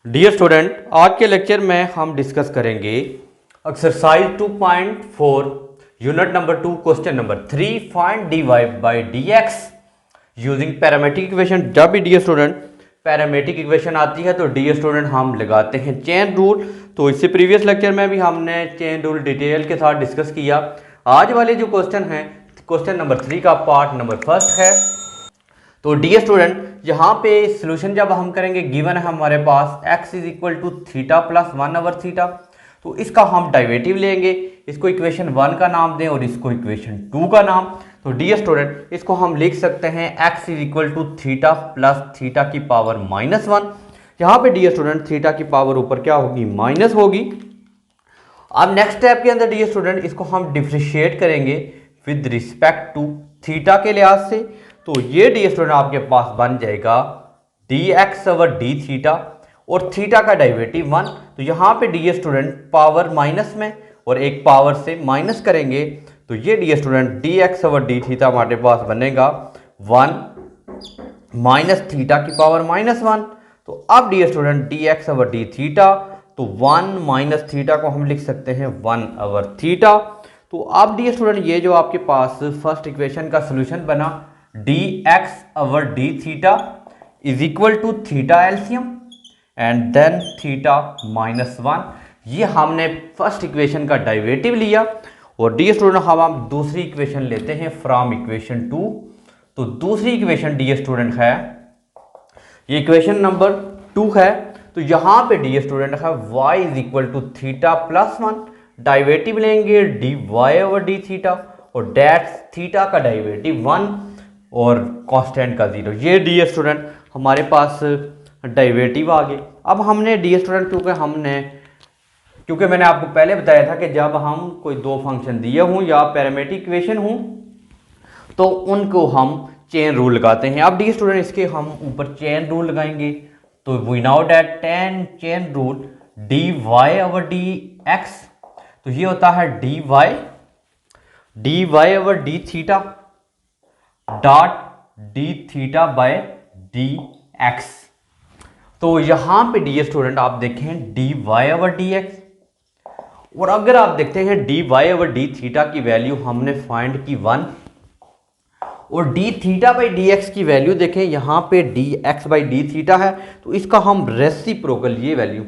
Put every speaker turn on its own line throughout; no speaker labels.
Dear student, आज के lecture में हम डिस्कस करेंगे exercise 2.4 unit number 2 question number 3 find dy by dx using parametric equation. जब भी डियर स्टूडेंट पैरामेट्रिक इक्वेशन आती है तो डियर स्टूडेंट हम लगाते हैं चेन रूल। तो इससे प्रीवियस लेक्चर में भी हमने चेन रूल डिटेल के साथ डिस्कस किया। आज वाले जो क्वेश्चन है क्वेश्चन नंबर 3 का पार्ट नंबर फर्स्ट है। तो डियर स्टूडेंट यहाँ पे सोल्यूशन जब हम करेंगे, गिवन है हमारे पास x is equal to theta plus 1/थीटा, तो इसका हम डेरिवेटिव लेंगे। इसको इक्वेशन 1 का नाम दें और इसको इक्वेशन 2 का नाम। तो डियर स्टूडेंट इसको हम लिख सकते हैं x is equal to theta plus theta की पावर -1। यहाँ पे डियर स्टूडेंट थीटा की पावर ऊपर क्या होगी, माइनस होगी। अब नेक्स्ट स्टेप के अंदर डियर स्टूडेंट इसको हम डिफ्रेंशिएट करेंगे विद रिस्पेक्ट टू थीटा के लिहाज से। तो ये डियर स्टूडेंट आपके पास बन जाएगा dx ओवर डी थीटा और थीटा का डेरिवेटिव 1। तो यहाँ पे डियर स्टूडेंट पावर माइनस में और एक पावर से माइनस करेंगे तो ये dear student dx over d theta हमारे पास बनेगा 1 माइनस थीटा की पावर -1। तो अब dear student dx over d theta, तो 1 माइनस थीटा को हम लिख सकते हैं 1 ओवर थीटा। तो अब डियर स्टूडेंट ये जो आपके पास फर्स्ट इक्वेशन का सोल्यूशन बना dx over d theta is equal to theta LCM and then theta -1। ये हमने फर्स्ट इक्वेशन का डेरिवेटिव लिया और डियर स्टूडेंट हम दूसरी इक्वेशन लेते हैं फ्रॉम इक्वेशन 2। तो दूसरी इक्वेशन डियर स्टूडेंट है, ये इक्वेशन नंबर 2 है। तो यहाँ पे डियर स्टूडेंट है y is equal to theta plus 1, derivative लेंगे dy ओवर डी थीटा और डेट्स थीटा का डेरिवेटिव 1 और कांस्टेंट का 0। ये डियर स्टूडेंट हमारे पास डेरिवेटिव आ गए। अब हमने डियर स्टूडेंट क्योंकि मैंने आपको पहले बताया था कि जब हम कोई दो फंक्शन दिए हों या पैरामेट्रिक इक्वेशन हों तो उनको हम चेन रूल लगाते हैं। अब डियर स्टूडेंट इसके हम ऊपर चेन रूल लगाएंगे। तो we now that 10 chain rule dy over dx, तो ये होता है dy over d theta dot d theta by d x. तो यहां पे डियर स्टूडेंट आप देखें dy ओवर dx, और अगर आप देखते हैं dy ओवर डी थीटा की वैल्यू हमने फाइंड की 1 और D theta by D x की वैल्यू देखें यहां पे D x by D theta है। तो इसका हम रेसिप्रोकल, ये वैल्यू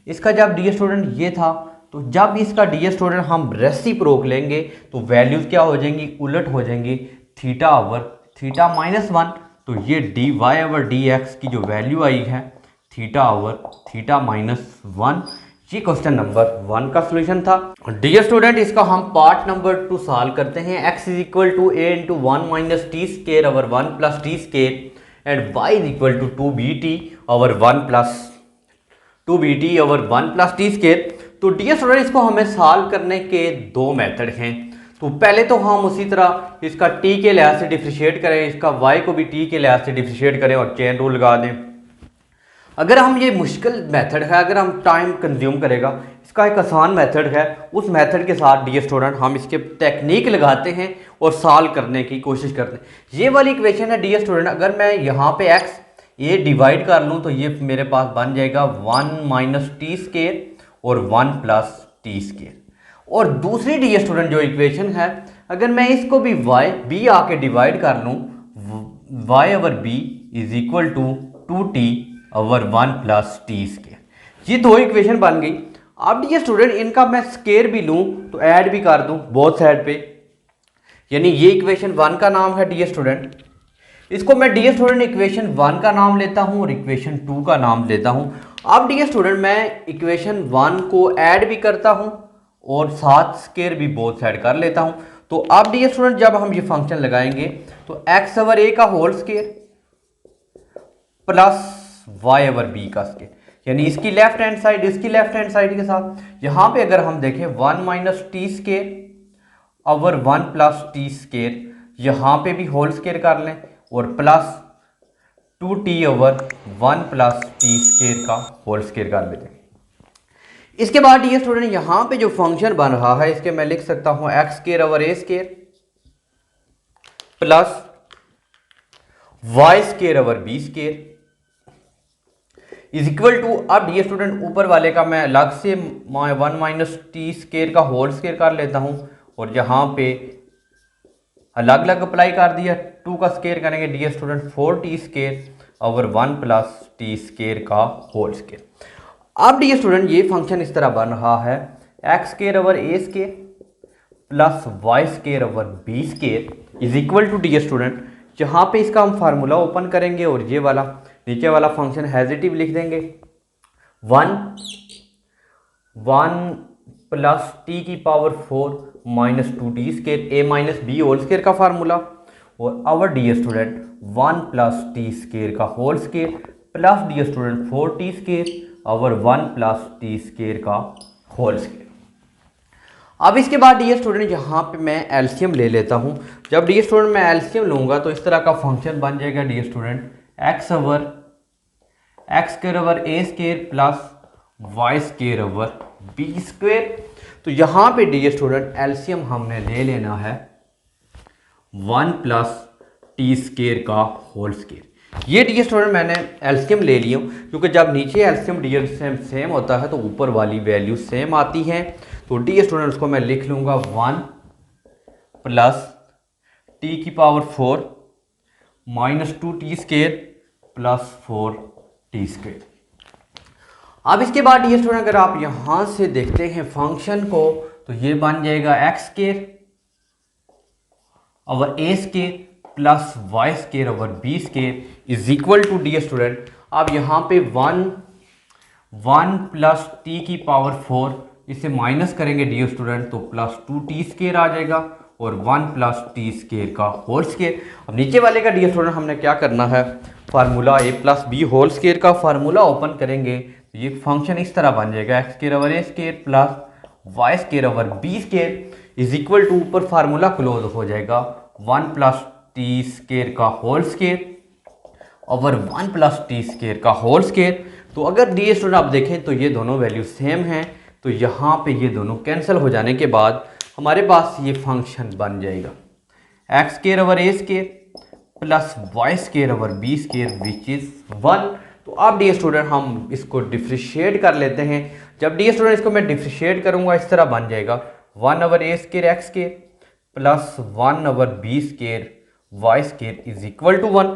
इसका जब डियर स्टूडेंट ये था, तो जब इसका डियर स्टूडेंट हम रेसिप्रोक लेंगे तो वैल्यूज क्या हो जाएंगी, उलट हो जाएंगी, थीटा ओवर थीटा -1। तो ये dy ओवर dx की जो वैल्यू आई है थीटा ओवर थीटा -1। ये क्वेश्चन नंबर 1 का सॉल्यूशन था। डियर स्टूडेंट इसका हम पार्ट नंबर 2 सॉल्व करते हैं। x is equal to a into 1 minus t square over 1 plus T square and y is equal to 2bt over 1 plus 2bt over 1 plus T square. तो dear student इसको हमें solve करने के दो method हैं। तो पहले तो हम उसी तरह इसका t के लिहाज से डिफ्रेंशिएट करें, इसका y को भी t के लिहाज से डिफ्रेंशिएट करें और चेन रूल लगा दें। अगर हम ये मुश्किल मेथड है, अगर हम टाइम कंज्यूम करेगा, इसका एक आसान मेथड है, उस मेथड के साथ डियर स्टूडेंट हम इसके टेक्निक लगाते हैं और सॉल्व करने की कोशिश करते हैं। ये वाली इक्वेशन है डियर स्टूडेंट, अगर मैं यहाँ पे x ये डिवाइड कर लूँ तो ये मेरे पास बन जाएगा 1 माइनस टी स्केयर और 1 प्लस टी स्केयर। और दूसरी डियर स्टूडेंट जो इक्वेशन है, अगर मैं इसको भी b आके डिवाइड कर लूँ, y over b is equal to 2t over 1 plus T square. ये दो इक्वेशन बन गई। अब डियर स्टूडेंट इनका मैं स्केयर भी लूँ तो ऐड भी कर दूँ बोथ साइड पे, यानी ये इक्वेशन 1 का नाम है डियर स्टूडेंट, इसको मैं डियर स्टूडेंट इक्वेशन 1 का नाम लेता हूँ और इक्वेशन 2 का नाम लेता हूँ। अब डियर स्टूडेंट मैं इक्वेशन 1 को ऐड भी करता हूँ और साथ स्केयर भी बोथ साइड कर लेता हूँ। तो अब डियर स्टूडेंट जब हम ये फंक्शन लगाएंगे तो x ओवर a का whole square plus y over b का स्केयर, यानी इसकी लेफ्ट हैंड साइड इसकी लेफ्ट हैंड साइड के साथ यहाँ पे अगर हम देखें 1 minus t square over 1 plus T square, यहाँ पे भी होल स्केयर कर लें और plus 2t over 1 plus T square का होल स्केयर कर लेते हैं। इसके बाद डियर स्टूडेंट यहाँ पे जो फंक्शन बन रहा है इसके मैं लिख सकता हूँ x square over a square plus y square over b square. Is equal to, अब डी स्टूडेंट ऊपर वाले का मैं अलग से 1 माइनस टी स्केयर का होल स्केयर कर लेता हूँ, और यहाँ पे अलग अलग अप्लाई कर दिया। 2 का स्केयर करेंगे d student 4t square over 1 plus T square का होल स्केयर। अब डी स्टूडेंट ये फंक्शन इस तरह बन रहा है, x square over a square plus y square over b square is equal to d student, जहाँ पे इसका हम फार्मूला ओपन करेंगे और ये वाला नीचे वाला फंक्शन हैजिटिव लिख देंगे। 1 प्लस टी की power 4 minus 2t square A minus B whole square का फार्मूला, और our D student 1 plus T square का whole square plus D student 4t square over 1 plus T square का होल स्केयर। अब इसके बाद dear student यहाँ पे मैं एलसीएम ले लेता हूँ। जब डी स्टूडेंट मैं एलसीएम लूँगा तो इस तरह का फंक्शन बन जाएगा D student X square over ए square plus Y square over B square. तो यहाँ पे डी स्टूडेंट एलसीएम हमने ले लेना है 1 प्लस टी स्क्वायर का होल स्क्वायर। ये डी स्टूडेंट मैंने एलसीएम ले लिया क्योंकि जब नीचे एलसीएम डी सेम होता है तो ऊपर वाली वैल्यू सेम आती है। तो डी स्टूडेंट उसको मैं लिख लूँगा 1 प्लस टी की power 4 minus 2t square plus 4t square. अब इसके बाद डी स्टूडेंट अगर आप यहाँ से देखते हैं फंक्शन को तो ये बन जाएगा x square over A square plus Y square over B square is equal to d student. अब यहाँ पे 1 प्लस टी की पावर 4 इसे माइनस करेंगे डी स्टूडेंट तो प्लस 2t स्क्वायर आ जाएगा और 1 प्लस टी स्क्वायर का होल स्क्वायर। अब नीचे वाले का डी स्टूडेंट हमने क्या करना है, formula a plus b whole square का फार्मूला ओपन करेंगे तो ये फंक्शन इस तरह बन जाएगा x square over A square plus Y square over B square is equal to, ऊपर फार्मूला क्लोज हो जाएगा 1 प्लस टी स्क्वायर का whole square over 1 plus t square का होल स्क्वायर। तो अगर डी स्टूडेंट आप देखें तो ये दोनों वैल्यू सेम हैं, तो यहाँ पे ये दोनों कैंसिल हो जाने के बाद हमारे पास ये फंक्शन बन जाएगा x square over A square plus Y square over B square which is 1। तो अब डी स्टूडेंट हम इसको डिफ्रेशिएट कर लेते हैं। जब डी स्टूडेंट इसको मैं डिफ्रेशिएट करूँगा इस तरह बन जाएगा 1 over A square x square plus 1 over B square y square is equal to 1।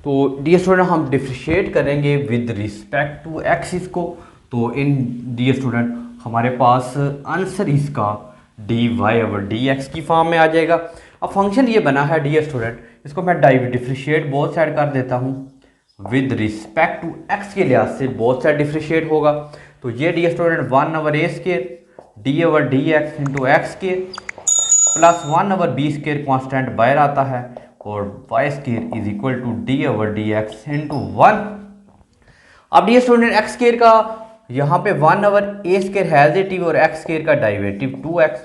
तो डी स्टूडेंट हम डिफ्रेशिएट करेंगे विद रिस्पेक्ट टू एक्स इसको, तो इन डी स्टूडेंट हमारे पास आंसर इसका d Y over D x की फॉर्म में आ जाएगा। अब फंक्शन ये बना है डी स्टूडेंट, इसको मैं डिफ्रेशिएट बोथ साइड कर देता हूँ विद रिस्पेक्ट टू एक्स के लिहाज से बोथ साइड डिफ्रेशिएट होगा। तो ये डी स्टूडेंट 1 ओवर ए square D over D X into X square plus 1 over B square constant बाहर आता है और Y square is equal to D over D X into 1। अब डी स्टूडेंट एक्स स्क्वायर का यहाँ पे 1 ओवर ए square हैजिटिव और एक्स स्क्वायर का derivative 2x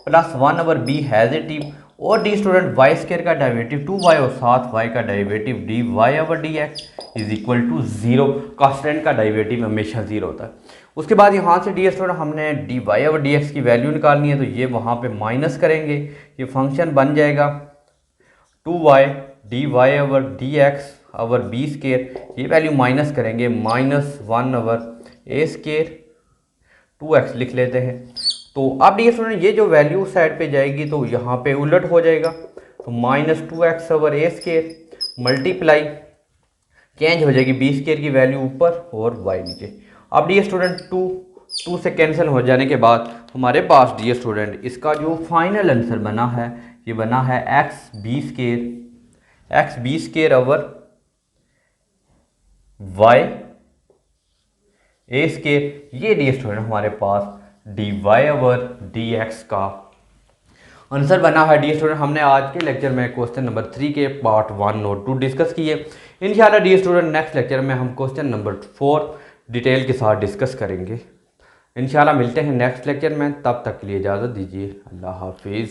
plus 1 over B हैजिटिव और डी स्टूडेंट वाई स्क्वायर का डेरिवेटिव 2y और साथ y का derivative D Y over D X is equal to 0। Constant का डेरिवेटिव हमेशा 0 होता है। उसके बाद यहाँ से डी स्टूडेंट हमने D Y over D x की वैल्यू निकालनी है, तो ये वहाँ पे माइनस करेंगे, ये फंक्शन बन जाएगा 2y d Y over D x over B square, ये वैल्यू माइनस करेंगे माइनस 1 ओवर ए स्क्वायर 2x लिख लेते हैं। तो अब डी स्टूडेंट ये जो वैल्यू साइड पे जाएगी तो यहाँ पे उलट हो जाएगा, तो माइनस 2x ओवर ए स्क्वायर मल्टीप्लाई चेंज हो जाएगी बी स्क्वायर की वैल्यू ऊपर और y नीचे। अब डी स्टूडेंट 2 से कैंसिल हो जाने के बाद हमारे पास डी स्टूडेंट इसका जो फाइनल आंसर बना है ये बना है X B square over Y A square. ये डी स्टूडेंट हमारे पास D Y over D X का आंसर बना है। डी स्टूडेंट हमने आज के लेक्चर में क्वेश्चन नंबर 3 के पार्ट 1 और 2 डिस्कस किए। इंशाल्लाह डी स्टूडेंट नेक्स्ट लेक्चर में हम क्वेश्चन नंबर 4 डिटेल के साथ डिस्कस करेंगे। इंशाल्लाह मिलते हैं नेक्स्ट लेक्चर में, तब तक के लिए इजाज़त दीजिए। अल्लाह हाफिज़।